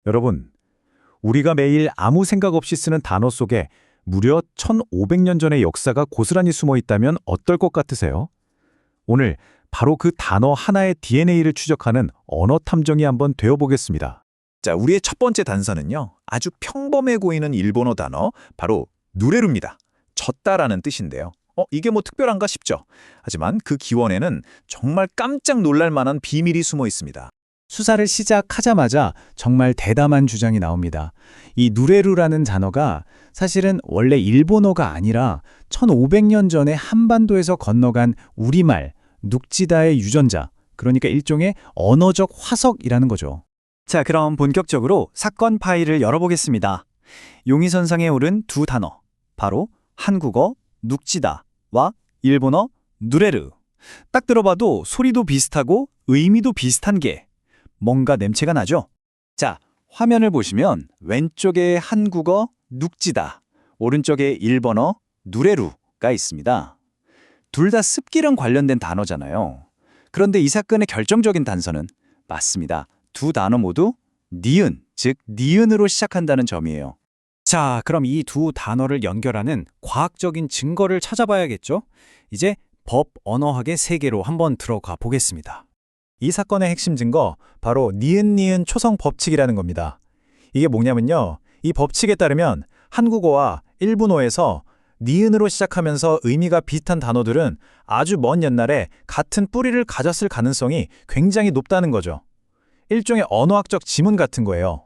여러분, 우리가 매일 아무 생각 없이 쓰는 단어 속에 무려 1500년 전의 역사가 고스란히 숨어 있다면 어떨 것 같으세요? 오늘 바로 그 단어 하나의 DNA를 추적하는 언어 탐정이 한번 되어보겠습니다. 자, 우리의 첫 번째 단서는요. 아주 평범해 보이는 일본어 단어, 바로 누레루입니다. 졌다라는 뜻인데요. 이게 뭐 특별한가 싶죠? 하지만 그 기원에는 정말 깜짝 놀랄 만한 비밀이 숨어 있습니다. 수사를 시작하자마자 정말 대담한 주장이 나옵니다. 이 누레루라는 단어가 사실은 원래 일본어가 아니라 1500년 전에 한반도에서 건너간 우리말, 눅지다의 유전자, 그러니까 일종의 언어적 화석이라는 거죠. 자, 그럼 본격적으로 사건 파일을 열어보겠습니다. 용의선상에 오른 두 단어, 바로 한국어 눅지다와 일본어 누레르. 딱 들어봐도 소리도 비슷하고 의미도 비슷한 게 뭔가 냄새가 나죠? 자, 화면을 보시면 왼쪽에 한국어 눅지다, 오른쪽에 일본어 누레루가 있습니다. 둘 다 습기랑 관련된 단어잖아요. 그런데 이 사건의 결정적인 단서는 맞습니다. 두 단어 모두 니은, 즉 니은으로 시작한다는 점이에요. 자, 그럼 이 두 단어를 연결하는 과학적인 증거를 찾아봐야겠죠? 이제 법 언어학의 세계로 한번 들어가 보겠습니다. 이 사건의 핵심 증거, 바로 니은 초성 법칙이라는 겁니다. 이게 뭐냐면요. 이 법칙에 따르면 한국어와 일본어에서 니은으로 시작하면서 의미가 비슷한 단어들은 아주 먼 옛날에 같은 뿌리를 가졌을 가능성이 굉장히 높다는 거죠. 일종의 언어학적 지문 같은 거예요.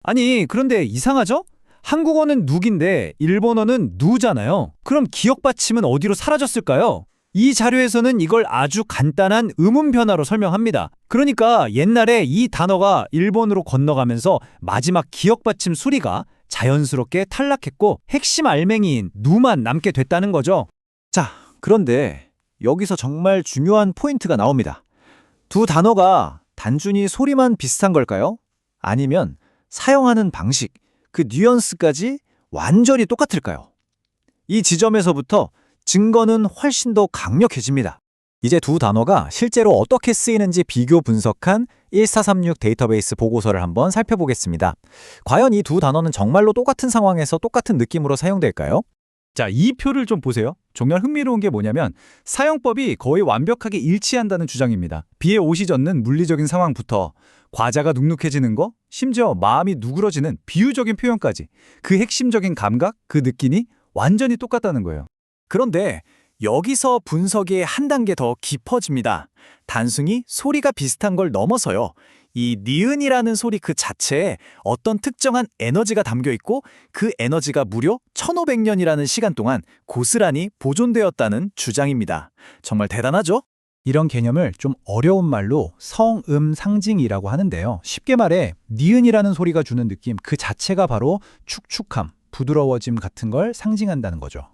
아니, 그런데 이상하죠? 한국어는 눅인데 일본어는 누잖아요. 그럼 기억 받침은 어디로 사라졌을까요? 이 자료에서는 이걸 아주 간단한 음운 변화로 설명합니다. 그러니까 옛날에 이 단어가 일본으로 건너가면서 마지막 기억 받침 수리가 자연스럽게 탈락했고 핵심 알맹이인 누만 남게 됐다는 거죠. 자, 그런데 여기서 정말 중요한 포인트가 나옵니다. 두 단어가 단순히 소리만 비슷한 걸까요? 아니면 사용하는 방식, 그 뉘앙스까지 완전히 똑같을까요? 이 지점에서부터 증거는 훨씬 더 강력해집니다. 이제 두 단어가 실제로 어떻게 쓰이는지 비교 분석한 1436 데이터베이스 보고서를 한번 살펴보겠습니다. 과연 이 두 단어는 정말로 똑같은 상황에서 똑같은 느낌으로 사용될까요? 자, 이 표를 좀 보세요. 정말 흥미로운 게 뭐냐면 사용법이 거의 완벽하게 일치한다는 주장입니다. 비에 옷이 젖는 물리적인 상황부터 과자가 눅눅해지는 거, 심지어 마음이 누그러지는 비유적인 표현까지 그 핵심적인 감각, 그 느낌이 완전히 똑같다는 거예요. 그런데 여기서 분석이 한 단계 더 깊어집니다. 단순히 소리가 비슷한 걸 넘어서요. 이 니은이라는 소리 그 자체에 어떤 특정한 에너지가 담겨 있고 그 에너지가 무려 1500년이라는 시간 동안 고스란히 보존되었다는 주장입니다. 정말 대단하죠? 이런 개념을 좀 어려운 말로 성음 상징이라고 하는데요. 쉽게 말해 니은이라는 소리가 주는 느낌 그 자체가 바로 축축함, 부드러워짐 같은 걸 상징한다는 거죠.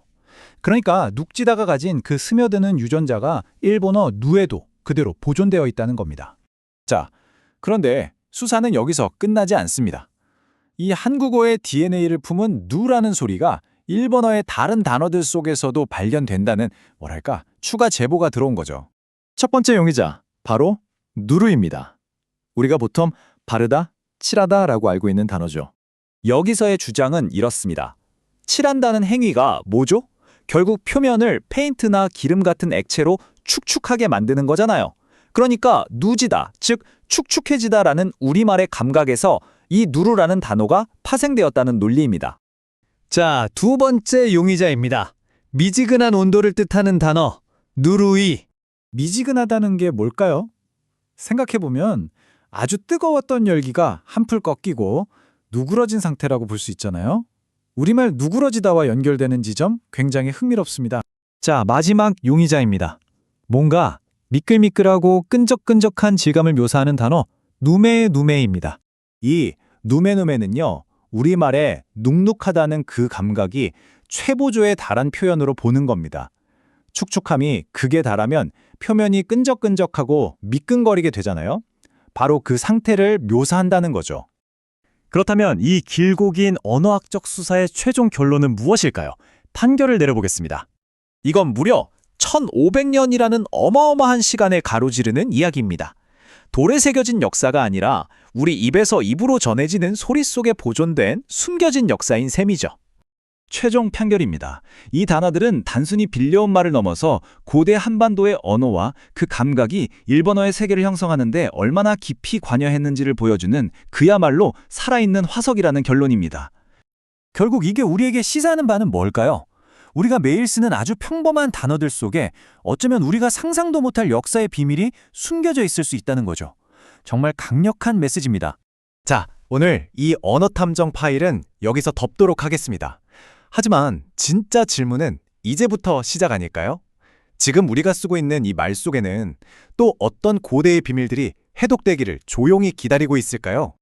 그러니까 눅지다가 가진 그 스며드는 유전자가 일본어 누에도 그대로 보존되어 있다는 겁니다. 자, 그런데 수사는 여기서 끝나지 않습니다. 이 한국어의 DNA를 품은 누라는 소리가 일본어의 다른 단어들 속에서도 발견된다는 뭐랄까 추가 제보가 들어온 거죠. 첫 번째 용의자, 바로 누르입니다. 우리가 보통 바르다, 칠하다라고 알고 있는 단어죠. 여기서의 주장은 이렇습니다. 칠한다는 행위가 뭐죠? 결국 표면을 페인트나 기름 같은 액체로 축축하게 만드는 거잖아요. 그러니까 누지다, 즉 축축해지다라는 우리말의 감각에서 이 누르라는 단어가 파생되었다는 논리입니다. 자, 두 번째 용의자입니다. 미지근한 온도를 뜻하는 단어, 누루이. 미지근하다는 게 뭘까요? 생각해보면 아주 뜨거웠던 열기가 한풀 꺾이고 누그러진 상태라고 볼 수 있잖아요. 우리말 누그러지다와 연결되는 지점 굉장히 흥미롭습니다. 자, 마지막 용의자입니다. 뭔가 미끌미끌하고 끈적끈적한 질감을 묘사하는 단어 누메누메입니다. 이 누메누메는요, 우리말에 눅눅하다는 그 감각이 최보조에 달한 표현으로 보는 겁니다. 축축함이 극에 달하면 표면이 끈적끈적하고 미끈거리게 되잖아요. 바로 그 상태를 묘사한다는 거죠. 그렇다면 이 길고 긴 언어학적 수사의 최종 결론은 무엇일까요? 판결을 내려보겠습니다. 이건 무려 1500년이라는 어마어마한 시간을 가로지르는 이야기입니다. 돌에 새겨진 역사가 아니라 우리 입에서 입으로 전해지는 소리 속에 보존된 숨겨진 역사인 셈이죠. 최종 판결입니다. 이 단어들은 단순히 빌려온 말을 넘어서 고대 한반도의 언어와 그 감각이 일본어의 세계를 형성하는 데 얼마나 깊이 관여했는지를 보여주는 그야말로 살아있는 화석이라는 결론입니다. 결국 이게 우리에게 시사하는 바는 뭘까요? 우리가 매일 쓰는 아주 평범한 단어들 속에 어쩌면 우리가 상상도 못할 역사의 비밀이 숨겨져 있을 수 있다는 거죠. 정말 강력한 메시지입니다. 자, 오늘 이 언어 탐정 파일은 여기서 덮도록 하겠습니다. 하지만 진짜 질문은 이제부터 시작 아닐까요? 지금 우리가 쓰고 있는 이 말 속에는 또 어떤 고대의 비밀들이 해독되기를 조용히 기다리고 있을까요?